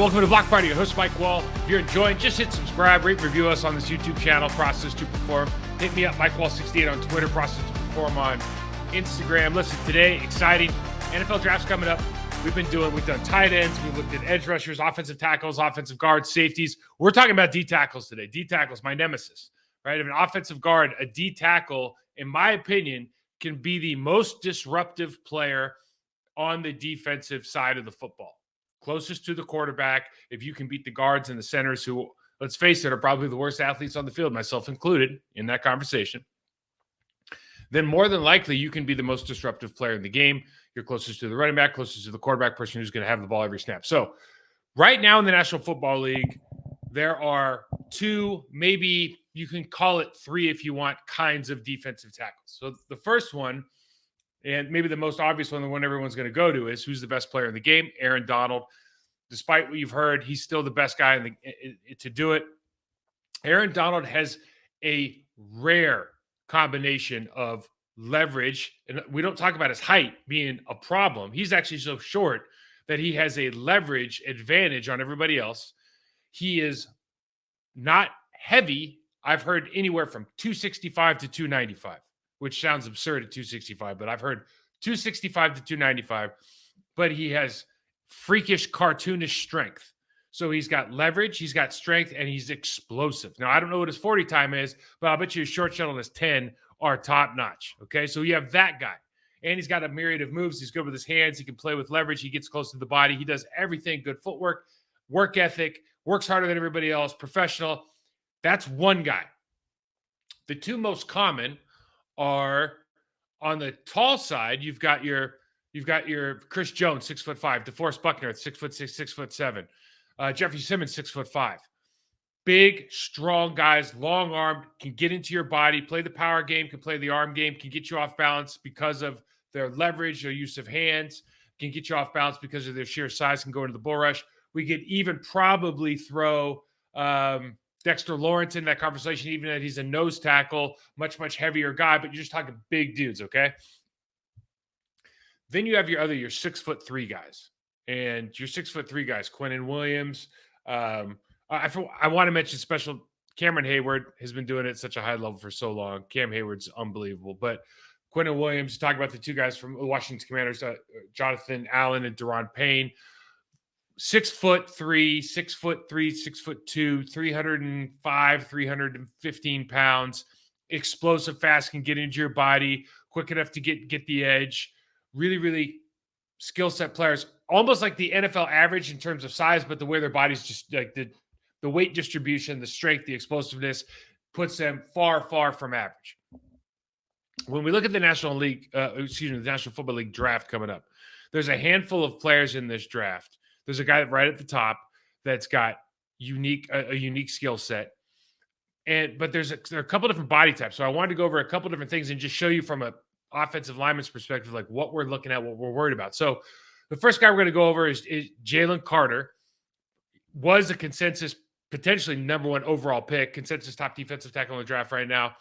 welcome to Block Party. Your host, Mike Wahle. If you're enjoying, just hit subscribe, rate, review us on this YouTube channel, Process to Perform. Hit me up, MikeWahle68 on Twitter, Process to Perform on Instagram. Listen, today, exciting NFL drafts coming up. We've done tight ends. We've looked at edge rushers, offensive tackles, offensive guards, safeties. We're talking about D tackles today. D tackles, my nemesis, right? If an offensive guard, a D tackle, in my opinion, can be the most disruptive player on the defensive side of the football. Closest to the quarterback, if you can beat the guards and the centers who, let's face it, are probably the worst athletes on the field, myself included, in that conversation, then more than likely you can be the most disruptive player in the game. You're closest to the running back, closest to the quarterback, person who's going to have the ball every snap. So right now in the National Football League, there are two, maybe you can call it three if you want, kinds of defensive tackles. So the first one, and maybe the most obvious one, the one everyone's going to go to, is who's the best player in the game? Aaron Donald. Despite what you've heard, he's still the best guy to do it. Aaron Donald has a rare combination of leverage, and we don't talk about his height being a problem. He's actually so short that he has a leverage advantage on everybody else. He is not heavy. I've heard anywhere from 265 to 295. Which sounds absurd at 265, but I've heard 265 to 295, but he has freakish, cartoonish strength. So he's got leverage, he's got strength, and he's explosive. Now, I don't know what his 40 time is, but I'll bet you his short shuttle and his 10 are top notch. Okay, so you have that guy. And he's got a myriad of moves. He's good with his hands. He can play with leverage. He gets close to the body. He does everything. Good footwork, work ethic, works harder than everybody else, professional. That's one guy. The two most common are on the tall side. You've got your Chris Jones, 6'5", DeForest Buckner, 6'6", 6'7", Jeffrey Simmons, 6'5". Big, strong guys, long armed, can get into your body, play the power game, can play the arm game, can get you off balance because of their leverage, their use of hands, can get you off balance because of their sheer size, can go into the bull rush. We could even probably throw Dexter Lawrence in that conversation, even that he's a nose tackle, much, much heavier guy, but you're just talking big dudes, okay? Then you have your 6'3" guys. And your 6'3" guys, Quinnen Williams. I want to mention special Cameron Hayward has been doing it at such a high level for so long. Cam Hayward's unbelievable. But Quinnen Williams, talk about the two guys from the Washington Commanders, Jonathan Allen and Daron Payne. 6'3", 6'2", 305, 315 pounds, explosive, fast, can get into your body, quick enough to get the edge. Really, really skill set players, almost like the NFL average in terms of size, but the way their bodies just like the weight distribution, the strength, the explosiveness puts them far, far from average. When we look at the National Football League draft coming up, there's a handful of players in this draft. There's a guy right at the top that's got a unique skill set. But there are a couple different body types. So I wanted to go over a couple different things and just show you from an offensive lineman's perspective, like what we're looking at, what we're worried about. So the first guy we're going to go over is Jalen Carter. Was a consensus, potentially number one overall pick, consensus top defensive tackle in the draft right now.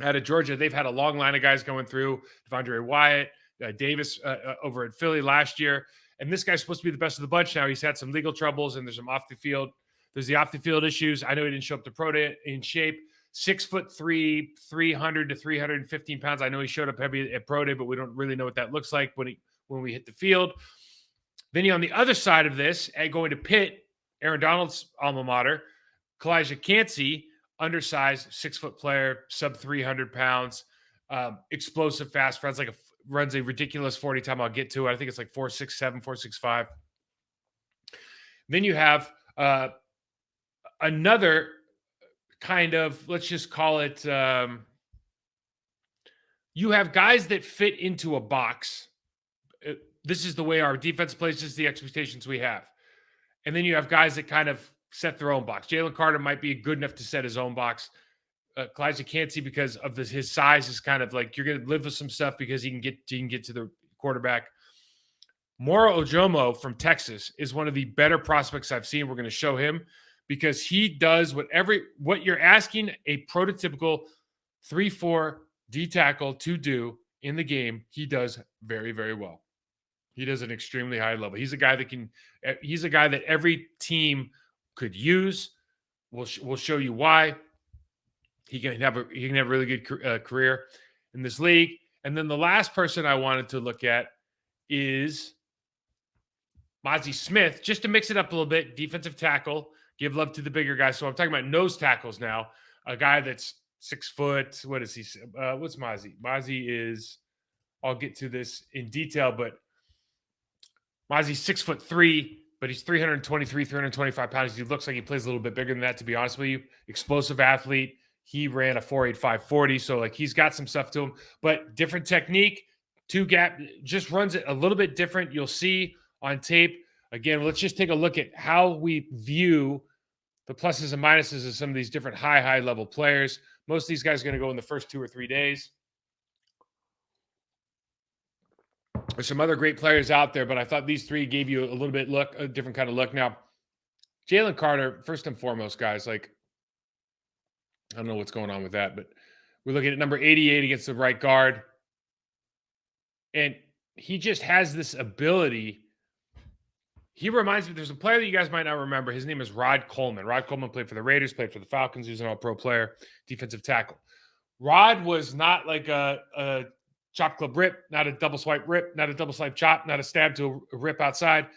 Out of Georgia, they've had a long line of guys going through. Devondre Wyatt, Davis over at Philly last year. And this guy's supposed to be the best of the bunch now. He's had some legal troubles, and there's the off the field issues. I know he didn't show up to pro day in shape. 6'3", 300 to 315 pounds. I know he showed up heavy at pro day, but we don't really know what that looks like when we hit the field. Then on the other side of this, going to Pitt, Aaron Donald's alma mater, Kalijah Cansey, undersized, 6-foot player, sub 300 pounds, explosive, fast, runs a ridiculous 40 time. I'll get to it. I think it's like 4.67, 4.65. Then you have another kind of, let's just call it, you have guys that fit into a box. This is the way our defense plays. This is the expectations we have. And then you have guys that kind of set their own box. Jalen Carter might be good enough to set his own box. Kalijah Cansey, because of his size, is kind of like you're going to live with some stuff because he can get to the quarterback. Moro Ojomo from Texas is one of the better prospects I've seen. We're going to show him because he does what you're asking a prototypical 3-4 D tackle to do in the game. He does very, very well. He does an extremely high level. He's a guy that can. He's a guy that every team could use. We'll show you why. He can have a really good career in this league. And then the last person I wanted to look at is Mozzie Smith, just to mix it up a little bit. Defensive tackle. Give love to the bigger guys. So I'm talking about nose tackles now. A guy that's 6 foot. What is he? What's Mozzie? Mozzie is. I'll get to this in detail, but Mozzie's 6'3", but he's 323, 325 pounds. He looks like he plays a little bit bigger than that, to be honest with you. Explosive athlete. He ran a 4.85 40, so like he's got some stuff to him, but different technique. 2 gap, just runs it a little bit different. You'll see on tape. Again, let's just take a look at how we view the pluses and minuses of some of these different high level players. Most of these guys are going to go in the first 2 or 3 days. There's some other great players out there, but I thought these 3 gave you a little bit a different kind of look. Now, Jalen Carter, first and foremost, guys, like, I don't know what's going on with that, but we're looking at number 88 against the right guard. And he just has this ability. He reminds me, there's a player that you guys might not remember. His name is Rod Coleman. Rod Coleman played for the Raiders, played for the Falcons. He was an all-pro player, defensive tackle. Rod was not like a chop club rip, not a double swipe rip, not a double swipe chop, not a stab to a rip outside.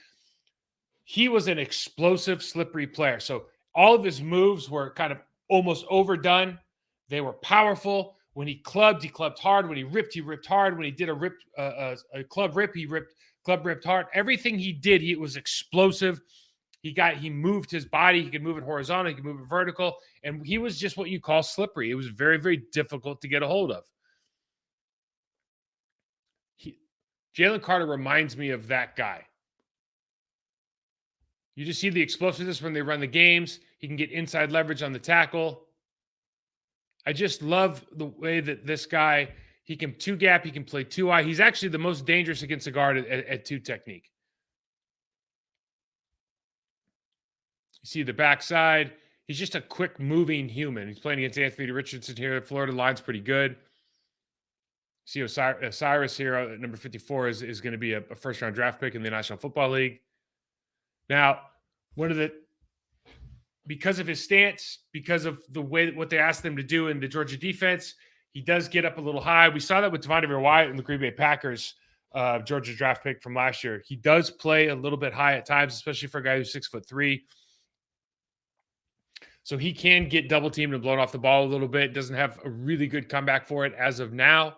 He was an explosive, slippery player. So all of his moves were kind of almost overdone. They were powerful. When he clubbed hard. When he ripped hard. When he did a club rip, he ripped hard. Everything he did, it was explosive. He moved his body. He could move it horizontal. He could move it vertical. And he was just what you call slippery. It was very, very difficult to get a hold of. Jalen Carter reminds me of that guy. You just see the explosiveness when they run the games. He can get inside leverage on the tackle. I just love the way that this guy, he can 2 gap, he can play 2-eye. He's actually the most dangerous against a guard at 2 technique. You see the backside. He's just a quick moving human. He's playing against Anthony Richardson here. The Florida line's pretty good. See Osiris here at number 54 is going to be a first-round draft pick in the National Football League. Now, because of his stance, because of the way what they asked him to do in the Georgia defense, he does get up a little high. We saw that with Devontae Wyatt in the Green Bay Packers, Georgia draft pick from last year. He does play a little bit high at times, especially for a guy who's 6'3". So he can get double teamed and blown off the ball a little bit. Doesn't have a really good comeback for it as of now.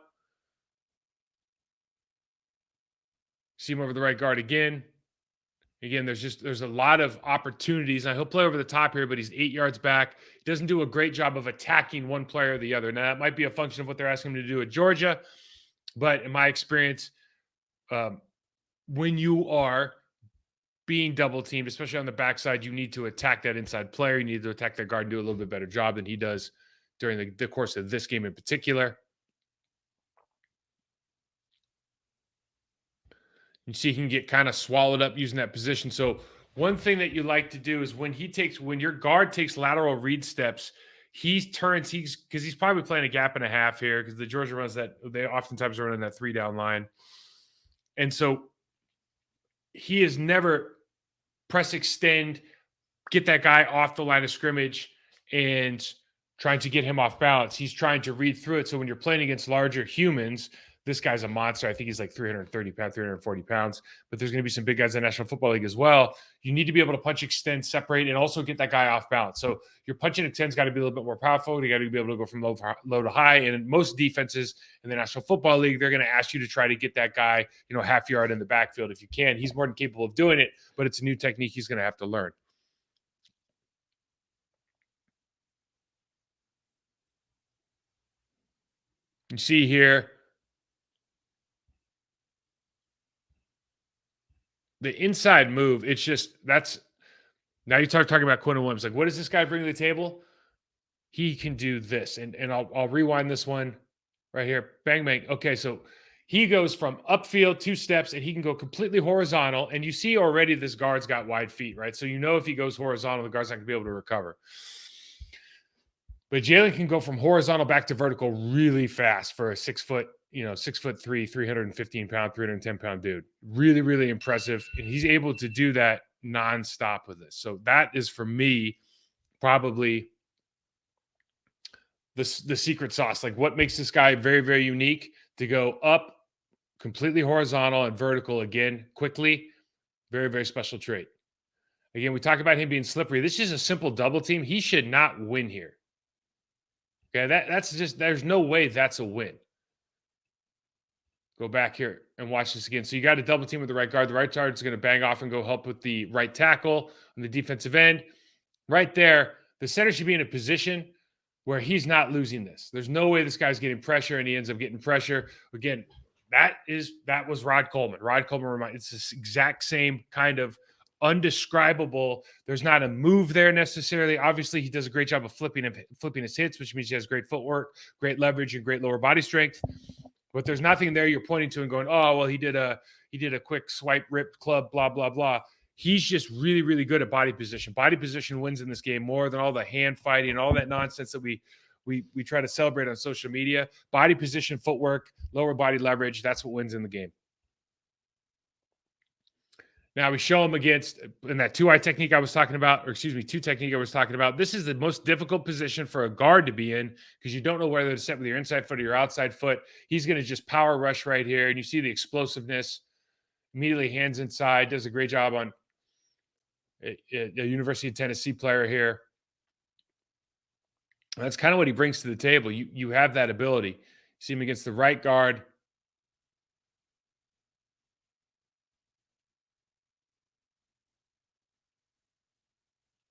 See him over the right guard again. Again, there's a lot of opportunities. Now, he'll play over the top here, but he's 8 yards back. He doesn't do a great job of attacking one player or the other. Now, that might be a function of what they're asking him to do at Georgia. But in my experience, when you are being double teamed, especially on the backside, you need to attack that inside player. You need to attack that guard and do a little bit better job than he does during the course of this game in particular. You see he can get kind of swallowed up using that position. So one thing that you like to do is when your guard takes lateral read steps, because he's probably playing a gap and a half here because the Georgia runs that they oftentimes run in that 3-down line. And so he is never press extend, get that guy off the line of scrimmage and trying to get him off balance. He's trying to read through it. So when you're playing against larger humans, this guy's a monster. I think he's like 330 pounds, 340 pounds. But there's going to be some big guys in the National Football League as well. You need to be able to punch, extend, separate, and also get that guy off balance. So your punch and extend's got to be a little bit more powerful. You got to be able to go from low to high. And in most defenses in the National Football League, they're going to ask you to try to get that guy, half yard in the backfield if you can. He's more than capable of doing it, but it's a new technique he's going to have to learn. You see here, the inside move, now you talking about Quinn Williams. Like, what does this guy bring to the table? He can do this. And I'll rewind this one right here. Bang, bang. Okay, so he goes from upfield 2 steps, and he can go completely horizontal. And you see already this guard's got wide feet, right? So if he goes horizontal, the guard's not going to be able to recover. But Jalen can go from horizontal back to vertical really fast for a 6 foot, 6'3", 315 pound, 310 pound dude. Really, really impressive. And he's able to do that nonstop with this. So that is for me probably the secret sauce. Like what makes this guy very, very unique to go up completely horizontal and vertical again quickly. Very, very special trait. Again, we talk about him being slippery. This is a simple double team. He should not win here. Okay, that's just there's no way that's a win. Go back here and watch this again. So you got a double team with the right guard. The right guard is going to bang off and go help with the right tackle on the defensive end. Right there, the center should be in a position where he's not losing this. There's no way this guy's getting pressure and he ends up getting pressure. Again, that was Rod Coleman. Rod Coleman it's this exact same kind of undescribable. There's not a move there necessarily. Obviously, he does a great job of flipping his hits, which means he has great footwork, great leverage, and great lower body strength. But there's nothing there you're pointing to and going, oh, well, he did a quick swipe, rip, club, blah, blah, blah. He's just really, really good at body position. Body position wins in this game more than all the hand fighting and all that nonsense that we try to celebrate on social media. Body position, footwork, lower body leverage, that's what wins in the game. Now we show him against in that two technique I was talking about. This is the most difficult position for a guard to be in because you don't know whether to set with your inside foot or your outside foot. He's going to just power rush right here, and you see the explosiveness. Immediately hands inside, does a great job on a University of Tennessee player here. That's kind of what he brings to the table. You have that ability. You see him against the right guard.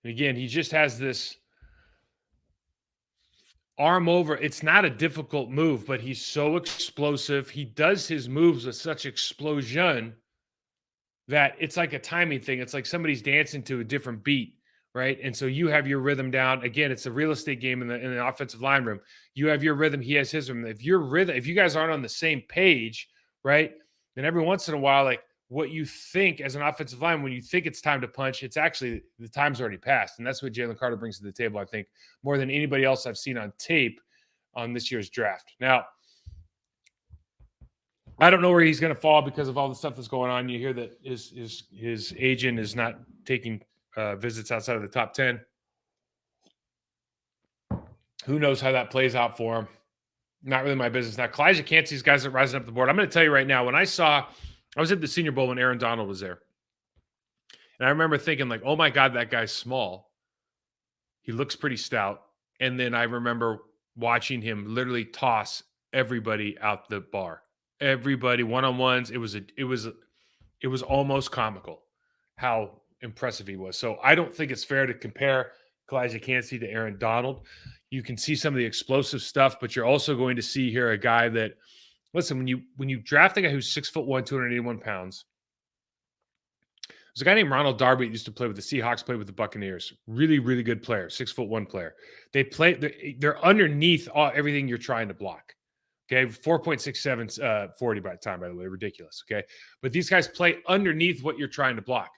And again, he just has this arm over. It's not a difficult move, but he's so explosive. He does his moves with such explosion that it's like a timing thing. It's like somebody's dancing to a different beat, right? And so you have your rhythm down. Again, it's a real estate game in the offensive line room. You have your rhythm. He has his rhythm. If you guys aren't on the same page, right? Then every once in a while, like what you think as an offensive line, when you think it's time to punch, it's actually the time's already passed. And that's what Jalen Carter brings to the table, I think, more than anybody else I've seen on tape on this year's draft. Now, I don't know where he's going to fall because of all the stuff that's going on. You hear that his agent is not taking visits outside of the top 10. Who knows how that plays out for him? Not really my business. Now, Kalijah Cansey's guys are rising up the board. I'm going to tell you right now, I was at the Senior Bowl when Aaron Donald was there. And I remember thinking like, oh my God, that guy's small. He looks pretty stout. And then I remember watching him literally toss everybody out the bar. Everybody one-on-ones. It was almost comical how impressive he was. So I don't think it's fair to compare Kalijah Cansey to Aaron Donald. You can see some of the explosive stuff, but you're also going to see here a guy that, listen, when you draft a guy who's 6'1", 281 pounds, there's a guy named Ronald Darby that used to play with the Seahawks, played with the Buccaneers. Really, really good player, 6'1" player. They're underneath everything you're trying to block. Okay, 4.67 40 by the time, by the way, ridiculous. Okay, but these guys play underneath what you're trying to block.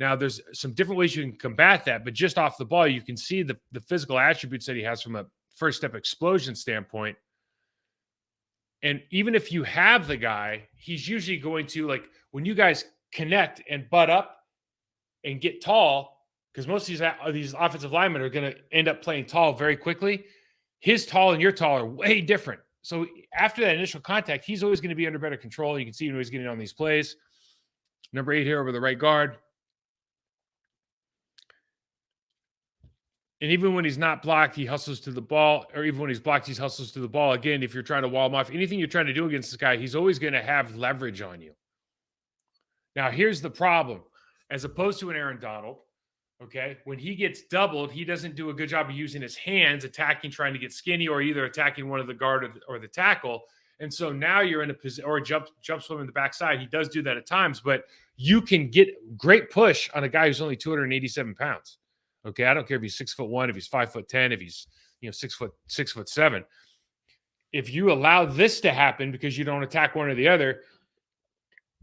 Now, there's some different ways you can combat that, but just off the ball, you can see the physical attributes that he has from a first step explosion standpoint. And even if you have the guy, he's usually going to, like, when you guys connect and butt up and get tall, because most of these offensive linemen are going to end up playing tall very quickly. His tall and your tall are way different. So after that initial contact, he's always going to be under better control. You can see when he's getting on these plays. Number 8 here over the right guard. And even when he's not blocked, he hustles to the ball. Or even when he's blocked, he hustles to the ball. Again, if you're trying to wall him off, anything you're trying to do against this guy, he's always going to have leverage on you. Now, here's the problem. As opposed to an Aaron Donald, okay, when he gets doubled, he doesn't do a good job of using his hands, attacking, trying to get skinny, or either attacking one of the guard or the tackle. And so now you're in a position, or jump swim in the backside. He does do that at times, but you can get great push on a guy who's only 287 pounds. Okay, I don't care if he's 6'1", if he's 5'10", if he's 6'7". If you allow this to happen because you don't attack one or the other,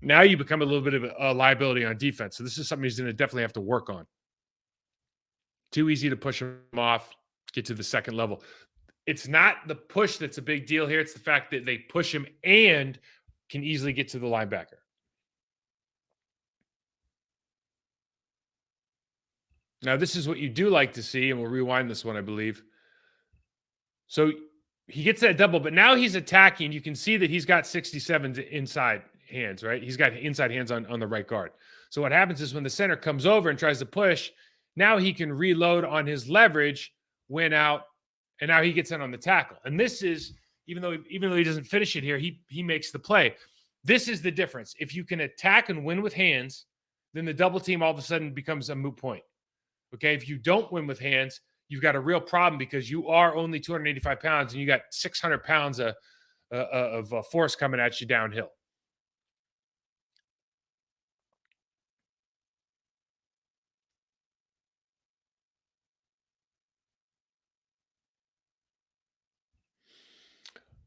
now you become a little bit of a liability on defense. So this is something he's going to definitely have to work on. Too easy to push him off. get to the second level. It's not the push that's a big deal here. It's the fact that they push him and can easily get to the linebacker. Now, this is what you do like to see, and we'll rewind this one, I believe. So he gets that double, but now he's attacking. You can see that he's got 67 inside hands, right? He's got inside hands on the right guard. So what happens is when the center comes over and tries to push, now he can reload on his leverage, win out, and now he gets in on the tackle. And this is, even though he doesn't finish it here, he makes the play. This is the difference. If you can attack and win with hands, then the double team all of a sudden becomes a moot point. Okay, if you don't win with hands, you've got a real problem because you are only 285 pounds and you got 600 pounds of force coming at you downhill.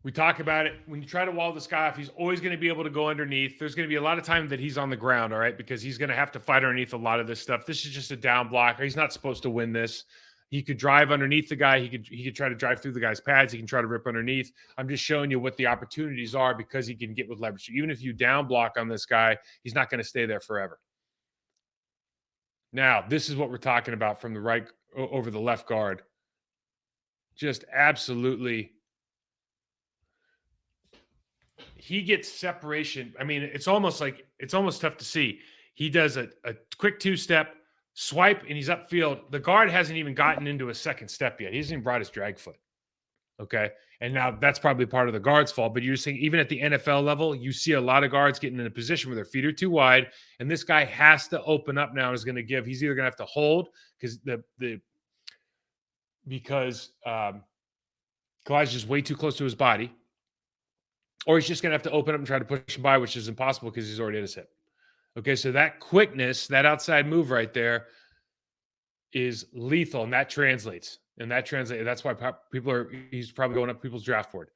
We talk about it. When you try to wall this guy off, he's always going to be able to go underneath. There's going to be a lot of time that he's on the ground, all right, because he's going to have to fight underneath a lot of this stuff. This is just a down blocker. He's not supposed to win this. He could drive underneath the guy. He could try to drive through the guy's pads. He can try to rip underneath. I'm just showing you what the opportunities are because he can get with leverage. Even if you down block on this guy, he's not going to stay there forever. Now, this is what we're talking about from the right over the left guard. Just absolutely. He gets separation. I mean, it's almost tough to see. He does a quick two-step swipe and he's upfield. The guard hasn't even gotten into a second step yet. He hasn't even brought his drag foot. Okay. And now that's probably part of the guard's fault. But you're saying even at the NFL level, you see a lot of guards getting in a position where their feet are too wide. And this guy has to open up now. He's either going to have to hold because Kawhi's just way too close to his body. Or he's just going to have to open up and try to push him by, which is impossible because he's already at his hip. Okay, so that quickness, that outside move right there is lethal, and that translates. That's why he's probably going up people's draft board.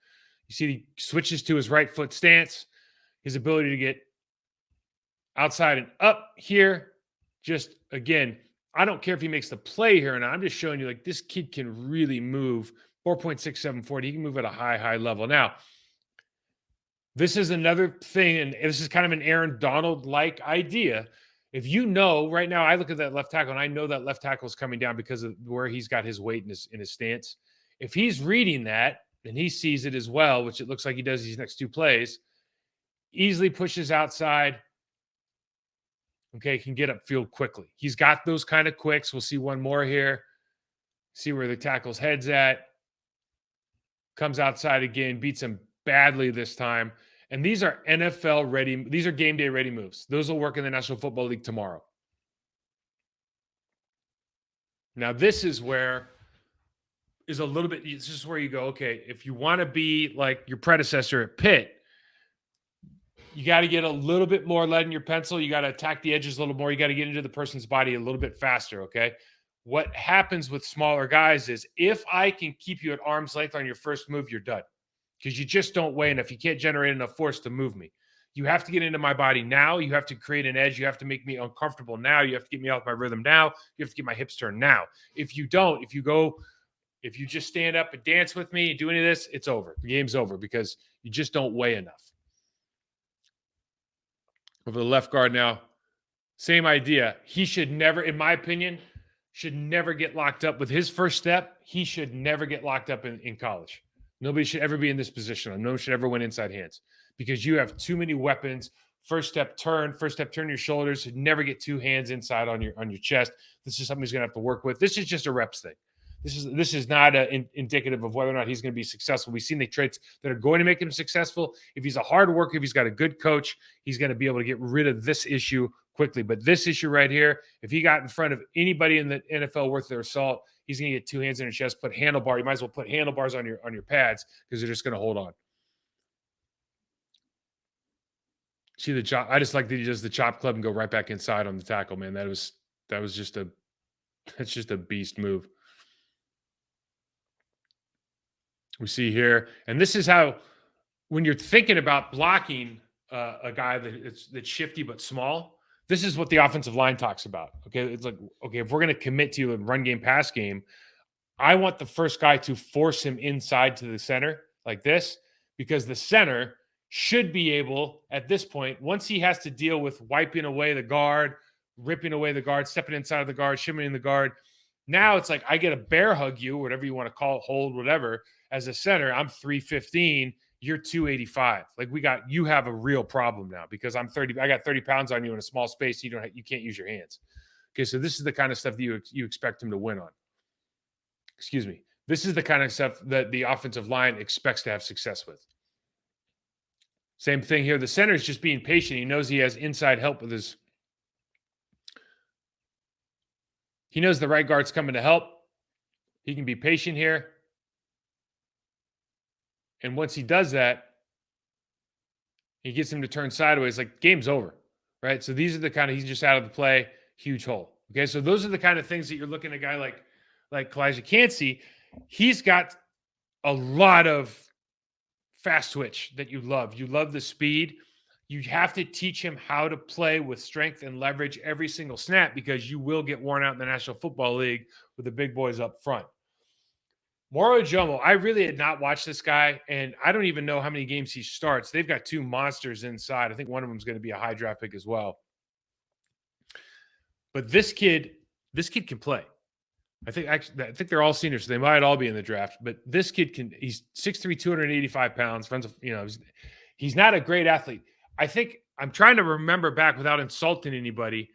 You see he switches to his right foot stance, his ability to get outside and up here. Just, again, I don't care if he makes the play here or not. I'm just showing you, like, this kid can really move 4.6740. He can move at a high level. Now, this is another thing, and this is kind of an Aaron Donald-like idea. If you know, right now, I look at that left tackle, and I know that left tackle is coming down because of where he's got his weight in his stance. If he's reading that, and he sees it as well, which it looks like he does these next two plays, easily pushes outside, okay, can get upfield quickly. He's got those kind of quicks. We'll see one more here. See where the tackle's head's at. Comes outside again, beats him badly this time. And these are NFL ready. These are game day ready moves. Those will work in the National Football League tomorrow. Now, this is where it's just where you go, okay, if you want to be like your predecessor at Pitt, you got to get a little bit more lead in your pencil. You got to attack the edges a little more. You got to get into the person's body a little bit faster, okay? What happens with smaller guys is if I can keep you at arm's length on your first move, you're done. Because you just don't weigh enough. You can't generate enough force to move me. You have to get into my body now. You have to create an edge. You have to make me uncomfortable now. You have to get me off my rhythm now. You have to get my hips turned now. If you don't, if you just stand up and dance with me and do any of this, it's over. The game's over because you just don't weigh enough. Over the left guard now, same idea. He should never, in my opinion, should never get locked up with his first step. He should never get locked up in college. Nobody should ever be in this position. No one should ever win inside hands because you have too many weapons. First step, turn your shoulders. Never get two hands inside on your chest. This is something he's going to have to work with. This is just a reps thing. This is not indicative of whether or not he's going to be successful. We've seen the traits that are going to make him successful. If he's a hard worker, if he's got a good coach, he's going to be able to get rid of this issue quickly. But this issue right here, if he got in front of anybody in the NFL worth their salt, he's going to get two hands in his chest, put handlebar. You might as well put handlebars on your pads because they're just going to hold on. See the chop. I just like that he does the chop club and go right back inside on the tackle, man. That's just a beast move. We see here, and this is how, when you're thinking about blocking a guy that's shifty but small, this is what the offensive line talks about. Okay, it's like, okay, if we're going to commit to a run game, pass game, I want the first guy to force him inside to the center like this, because the center should be able, at this point, once he has to deal with wiping away the guard, ripping away the guard, stepping inside of the guard, shimmying the guard. Now it's like I get a bear hug you, whatever you want to call it, hold, whatever. As a center, I'm 315, you're 285. Like you have a real problem now because I got 30 pounds on you in a small space. You can't use your hands. Okay, so this is the kind of stuff that you expect him to win on. Excuse me. This is the kind of stuff that the offensive line expects to have success with. Same thing here. The center is just being patient. He knows he has inside help with his. He knows the right guard's coming to help. He can be patient here. And once he does that, he gets him to turn sideways. Like, game's over, right? So these are the kind of, he's just out of the play, huge hole. Okay, so those are the kind of things that you're looking at a guy like Kalijah Cansey. He's got a lot of fast twitch that you love. You love the speed. You have to teach him how to play with strength and leverage every single snap, because you will get worn out in the National Football League with the big boys up front. Moro Ojomo, I really had not watched this guy, and I don't even know how many games he starts. They've got two monsters inside. I think one of them is going to be a high draft pick as well. But this kid can play. I think they're all seniors, so they might all be in the draft. But this kid he's 6'3", 285 pounds. He's not a great athlete. I think I'm trying to remember back without insulting anybody,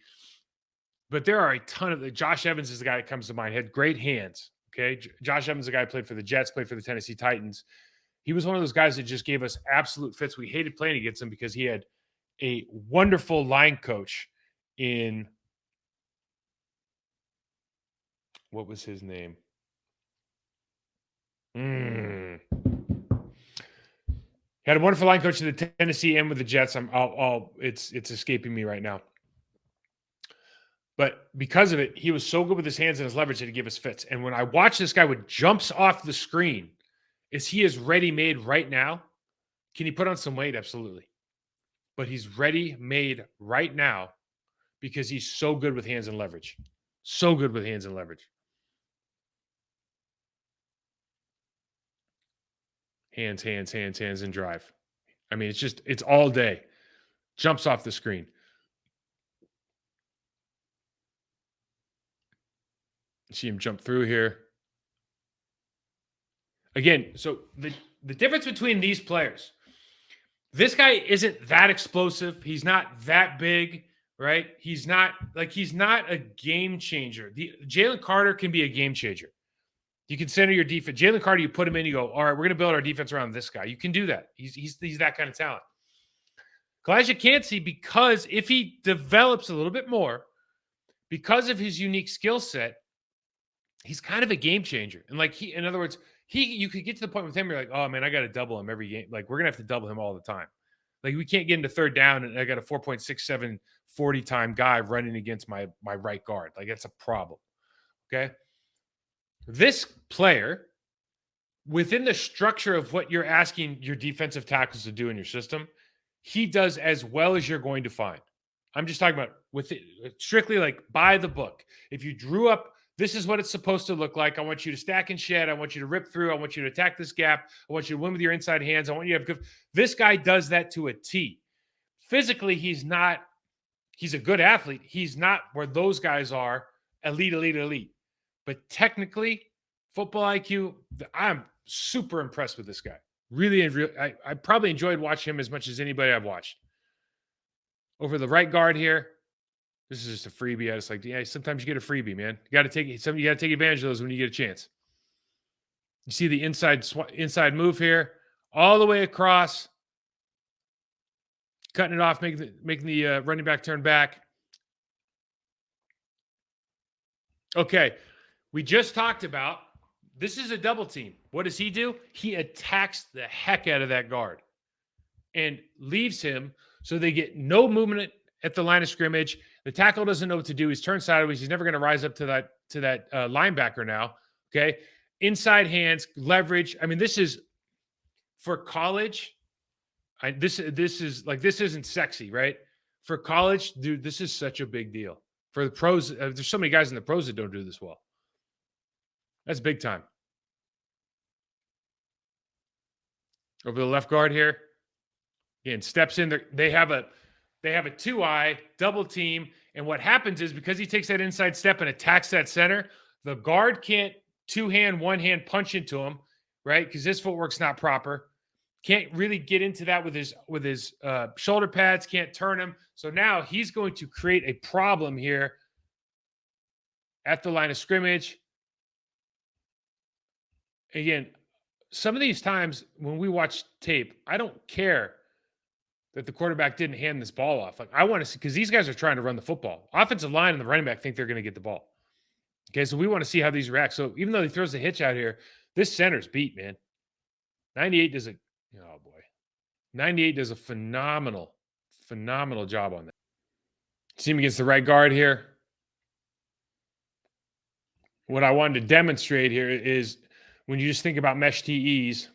but there are a ton of Josh Evans is the guy that comes to mind. He had great hands. Okay. Josh Evans, the guy who played for the Jets, played for the Tennessee Titans. He was one of those guys that just gave us absolute fits. We hated playing against him because he had a wonderful line coach in, what was his name? He had a wonderful line coach in the Tennessee and with the Jets. It's escaping me right now. But because of it, he was so good with his hands and his leverage that he gave us fits. And when I watch this guy with jumps off the screen, is he as ready-made right now? Can he put on some weight? Absolutely. But he's ready-made right now because he's so good with hands and leverage. So good with hands and leverage. Hands, and drive. I mean, it's all day. Jumps off the screen. See him jump through here. Again, so the difference between these players, this guy isn't that explosive. He's not that big, right? He's not a game changer. Jalen Carter can be a game changer. You can center your defense. Jalen Carter, you put him in, you go, all right, we're going to build our defense around this guy. You can do that. He's that kind of talent. Kalijah Cansey, because if he develops a little bit more, because of his unique skill set, he's kind of a game changer. And in other words, you could get to the point with him, you're like, oh man, I got to double him every game. Like, we're going to have to double him all the time. Like, we can't get into third down and I got a 4.67 40 time guy running against my right guard. Like, that's a problem. Okay. This player, within the structure of what you're asking your defensive tackles to do in your system, he does as well as you're going to find. I'm just talking about with it strictly like by the book. If you drew up, this is what it's supposed to look like. I want you to stack and shed. I want you to rip through. I want you to attack this gap. I want you to win with your inside hands. I want you to have good. This guy does that to a T. Physically, he's a good athlete. He's not where those guys are, elite. But technically, football IQ, I'm super impressed with this guy. Really, I probably enjoyed watching him as much as anybody I've watched. Over the right guard here. This is just a freebie. I just sometimes you get a freebie, man. You got to take advantage of those when you get a chance. You see the inside move here, all the way across, cutting it off, making the running back turn back. Okay, we just talked about this is a double team. What does he do? He attacks the heck out of that guard and leaves him so they get no movement at the line of scrimmage. The tackle doesn't know what to do. He's turned sideways. He's never going to rise up to that linebacker now. Okay, inside hands, leverage. I mean, this is for college. This isn't sexy, right? For college, dude, this is such a big deal. For the pros, there's so many guys in the pros that don't do this well. That's big time. Over the left guard here. Again, steps in there. They have a 2-eye double team. And what happens is because he takes that inside step and attacks that center, the guard can't two-hand, one-hand punch into him, right? Because his footwork's not proper. Can't really get into that with his shoulder pads, can't turn him. So now he's going to create a problem here at the line of scrimmage. Again, some of these times when we watch tape, I don't care that the quarterback didn't hand this ball off. Like, I want to see, because these guys are trying to run the football. Offensive line and the running back think they're going to get the ball. Okay, so we want to see how these react. So even though he throws a hitch out here, this center's beat, man. 98 does oh boy. 98 does a phenomenal job on that. See him against the right guard here. What I wanted to demonstrate here is when you just think about mesh TEs,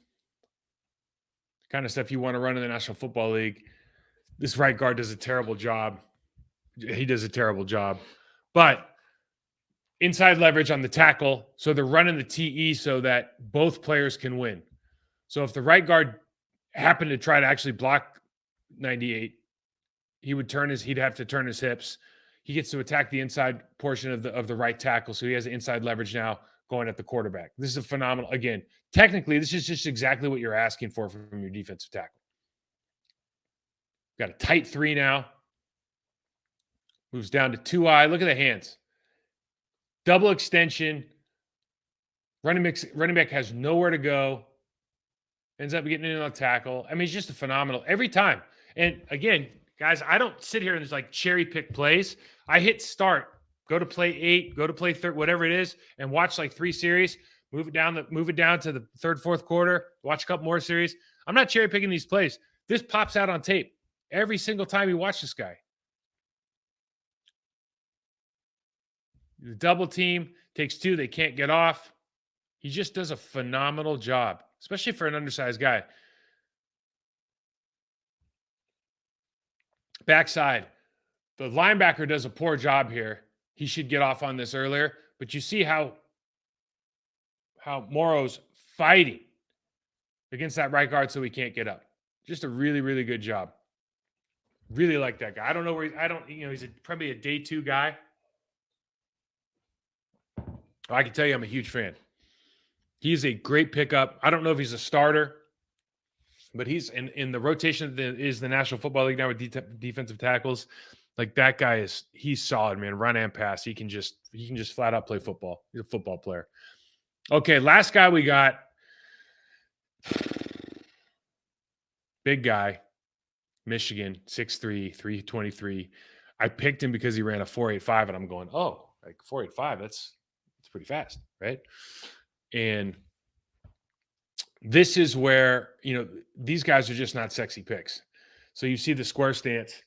kind of stuff you want to run in the National Football League, this right guard does a terrible job. He does a terrible job. But inside leverage on the tackle, so they're running the TE so that both players can win. So if the right guard happened to try to actually block 98, he'd have to turn his hips. He gets to attack the inside portion of the right tackle, so he has inside leverage now going at the quarterback. This is a phenomenal. Again, technically, this is just exactly what you're asking for from your defensive tackle. Got a tight 3 now. Moves down to 2-eye. Look at the hands. Double extension. Running back has nowhere to go. Ends up getting in on a tackle. I mean, it's just a phenomenal every time. And again, guys, I don't sit here and just like cherry pick plays. I hit start, go to play 8, go to play 3, whatever it is, and watch like 3 series. Move it down to the third, fourth quarter. Watch a couple more series. I'm not cherry picking these plays. This pops out on tape every single time you watch this guy. The double team takes 2. They can't get off. He just does a phenomenal job, especially for an undersized guy. Backside. The linebacker does a poor job here. He should get off on this earlier. But you see how Morrow's fighting against that right guard so he can't get up. Just a really, really good job. Really like that guy. I don't know where he's probably a day 2 guy. I can tell you I'm a huge fan. He's a great pickup. I don't know if he's a starter, but he's in the rotation that is the National Football League now with defensive tackles. Like, that guy he's solid, man. Run and pass. He can just flat out play football. He's a football player. Okay, last guy we got. Big guy. Michigan, 6'3", 323. I picked him because he ran a 4.85, and I'm going, oh, like 4.85, that's pretty fast, right? And this is where, these guys are just not sexy picks. So you see the square stance.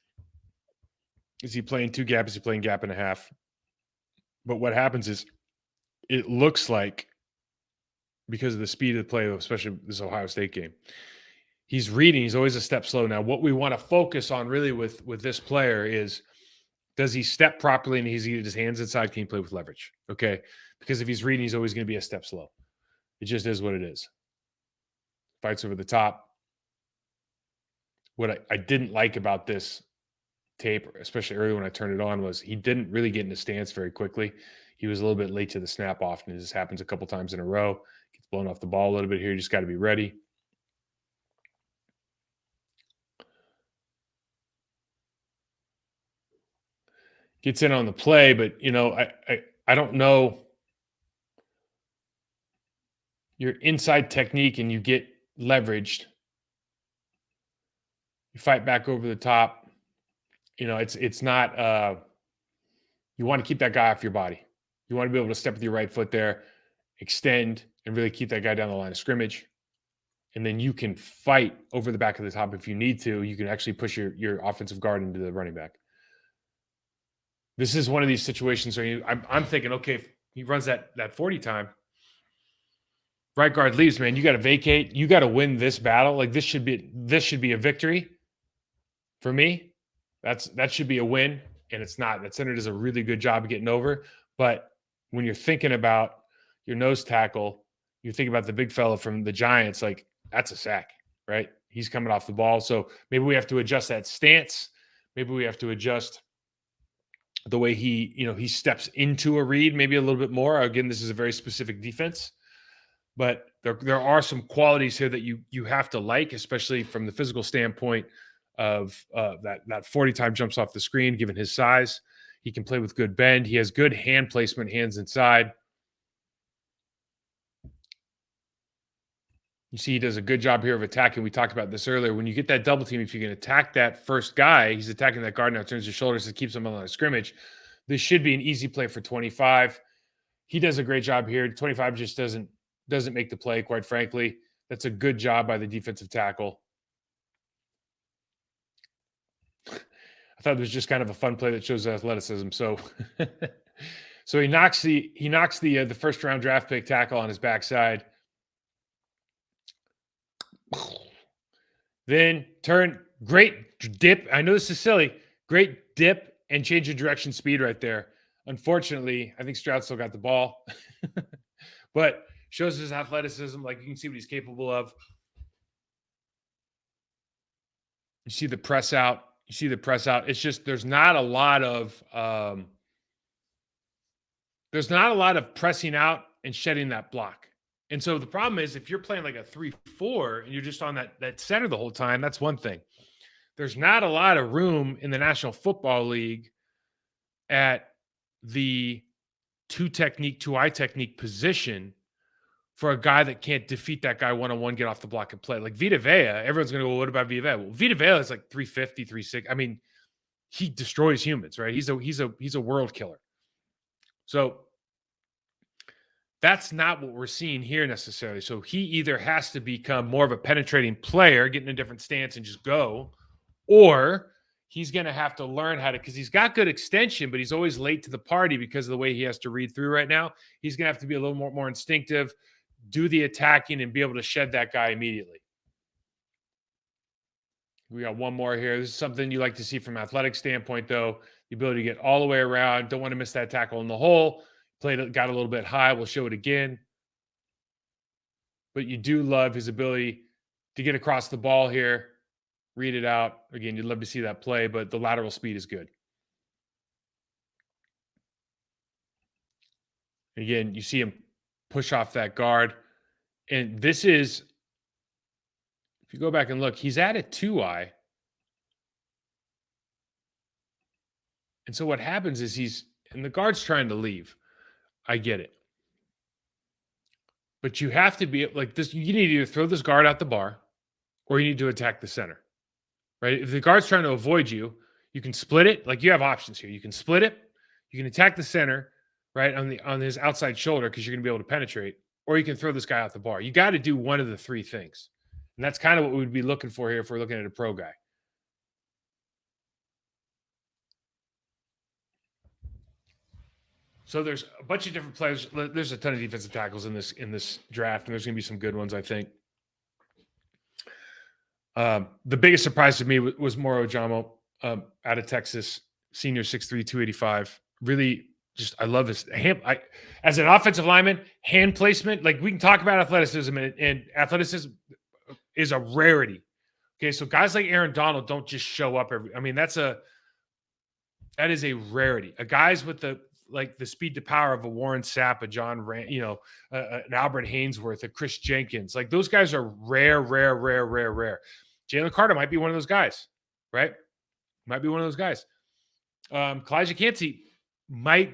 Is he playing 2 gap? Is he playing gap and a half? But what happens is it looks like, because of the speed of the play, especially this Ohio State game, he's reading. He's always a step slow. Now, what we want to focus on really with this player is, does he step properly and he's his hands inside? Can he play with leverage? Okay. Because if he's reading, he's always going to be a step slow. It just is what it is. Fights over the top. What I didn't like about this tape, especially early when I turned it on, was he didn't really get in the stance very quickly. He was a little bit late to the snap often. This happens a couple times in a row. Gets blown off the ball a little bit here. You just got to be ready. Gets in on the play, but I don't know your inside technique and you get leveraged. You fight back over the top. It's not you want to keep that guy off your body. You want to be able to step with your right foot there, extend, and really keep that guy down the line of scrimmage. And then you can fight over the back of the top if you need to. You can actually push your offensive guard into the running back. This is one of these situations where I'm thinking, okay, if he runs that 40 time, right guard leaves, man, you got to vacate. You got to win this battle. Like, this should be a victory for me. That should be a win, and it's not. That center does a really good job of getting over. But when you're thinking about, your nose tackle, you think about the big fella from the Giants, like that's a sack, right? He's coming off the ball. So maybe we have to adjust that stance. Maybe we have to adjust the way he steps into a read maybe a little bit more. Again, this is a very specific defense, but there are some qualities here that you have to like, especially from the physical standpoint of that 40 time jumps off the screen, given his size. He can play with good bend. He has good hand placement, hands inside. You see, he does a good job here of attacking. We talked about this earlier. When you get that double team, if you can attack that first guy, he's attacking that guard now, turns his shoulders, and keeps him on the line of scrimmage. This should be an easy play for 25. He does a great job here. 25 just doesn't make the play, quite frankly. That's a good job by the defensive tackle. I thought it was just kind of a fun play that shows athleticism. So, so he knocks the first round draft pick tackle on his backside. Then turn, great dip. I know this is silly. Great dip and change of direction speed right there. Unfortunately, I think Stroud still got the ball, but shows his athleticism. Like you can see what he's capable of. You see the press out. It's just there's not a lot of pressing out and shedding that block. And so the problem is if you're playing like a 3-4 and you're just on that center the whole time, that's one thing. There's not a lot of room in the National Football League at the two-eye technique position for a guy that can't defeat that guy one-on-one, get off the block and play. Like Vita Vea, everyone's going to go, what about Vita Vea? Well, Vita Vea is like 350, 360. I mean, he destroys humans, right? He's a world killer. So that's not what we're seeing here necessarily. So he either has to become more of a penetrating player, get in a different stance and just go, or he's going to have to learn how to, because he's got good extension, but he's always late to the party because of the way he has to read through right now. He's going to have to be a little more instinctive, do the attacking, and be able to shed that guy immediately. We got one more here. This is something you like to see from an athletic standpoint, though. The ability to get all the way around. Don't want to miss that tackle in the hole. Got a little bit high. We'll show it again. But you do love his ability to get across the ball here, read it out. Again, you'd love to see that play, but the lateral speed is good. Again, you see him push off that guard. And this is, if you go back and look, he's at a 2-eye. And so what happens is and the guard's trying to leave. I get it. But you have to be like this. You need to either throw this guard out the bar or you need to attack the center, right? If the guard's trying to avoid you, you can split it. Like you have options here. You can split it. You can attack the center, right, on his outside shoulder because you're going to be able to penetrate, or you can throw this guy out the bar. You got to do one of the three things. And that's kind of what we would be looking for here if we're looking at a pro guy. So there's a bunch of different players. There's a ton of defensive tackles in this draft, and there's going to be some good ones, I think. The biggest surprise to me was Moro Ojomo out of Texas, senior 6'3", 285. Really, just I love his hand. As an offensive lineman, hand placement. Like we can talk about athleticism, and athleticism is a rarity. Okay, so guys like Aaron Donald don't just show up that is a rarity. A guys with the speed to power of a Warren Sapp, a John Rand, an Albert Hainsworth, a Chris Jenkins. Like those guys are rare. Jalen Carter might be one of those guys, right? Might be one of those guys. Kalijah Kancey might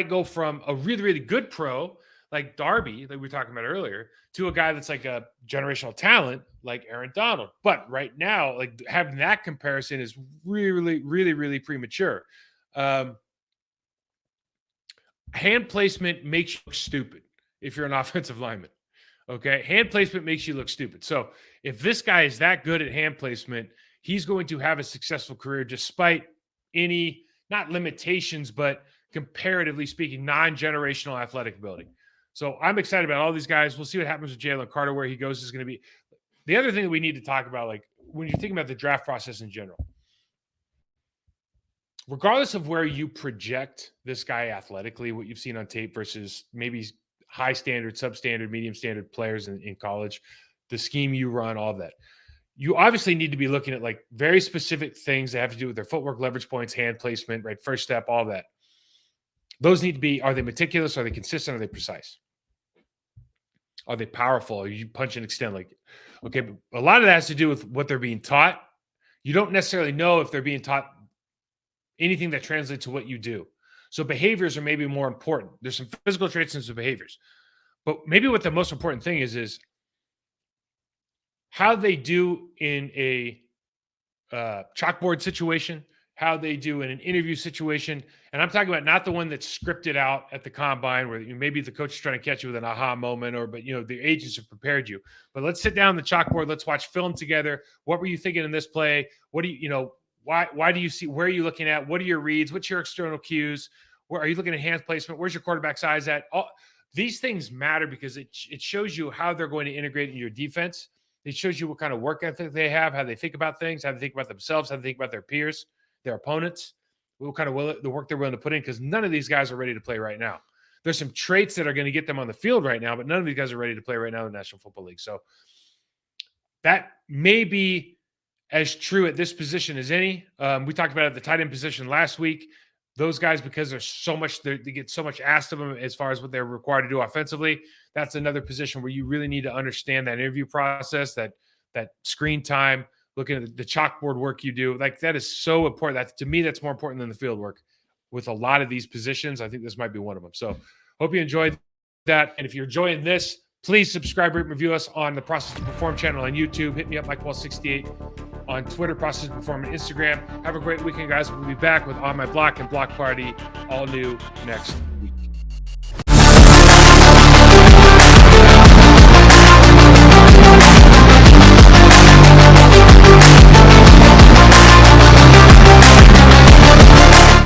go from a really, really good pro like Darby, like we were talking about earlier, to a guy that's like a generational talent like Aaron Donald. But right now, like having that comparison is really, really, really premature. Hand placement makes you look stupid if you're an offensive lineman. Okay. Hand placement makes you look stupid. So if this guy is that good at hand placement, he's going to have a successful career despite any, not limitations, but comparatively speaking, non-generational athletic ability. So I'm excited about all these guys. We'll see what happens with Jalen Carter, where he goes is going to be. The other thing that we need to talk about, like when you're thinking about the draft process in general, regardless of where you project this guy athletically, what you've seen on tape versus maybe high standard, substandard, medium standard players in college, the scheme you run, all of that. You obviously need to be looking at like very specific things that have to do with their footwork, leverage points, hand placement, right? First step, all that. Those need to be, are they meticulous? Are they consistent? Are they precise? Are they powerful? Are you punch and extend? Like, okay, but a lot of that has to do with what they're being taught. You don't necessarily know if they're being taught anything that translates to what you do. So behaviors are maybe more important. There's some physical traits and some behaviors. But maybe what the most important thing is how they do in a chalkboard situation, how they do in an interview situation. And I'm talking about not the one that's scripted out at the combine where maybe the coach is trying to catch you with an aha moment but the agents have prepared you. But let's sit down on the chalkboard. Let's watch film together. What were you thinking in this play? What do why do you see, where are you looking at? What are your reads? What's your external cues? Where are you looking at hand placement? Where's your quarterback's eyes at? All these things matter because it shows you how they're going to integrate in your defense. It shows you what kind of work ethic they have, how they think about things, how they think about themselves, how they think about their peers, their opponents, what kind of the work they're willing to put in, because none of these guys are ready to play right now. There's some traits that are going to get them on the field right now, but none of these guys are ready to play right now in the National Football League. So that may be as true at this position as any. We talked about it at the tight end position last week. Those guys, because there's so much, they get so much asked of them as far as what they're required to do offensively. That's another position where you really need to understand that interview process, that screen time, looking at the chalkboard work you do. Like, that is so important. That, to me, that's more important than the field work with a lot of these positions. I think this might be one of them. So hope you enjoyed that. And if you're enjoying this, please subscribe, rate, review us on the Process to Perform channel on YouTube. Hit me up, MikeWall68 on Twitter, Process to Perform, and Instagram. Have a great weekend, guys. We'll be back with On My Block and Block Party, all new next week.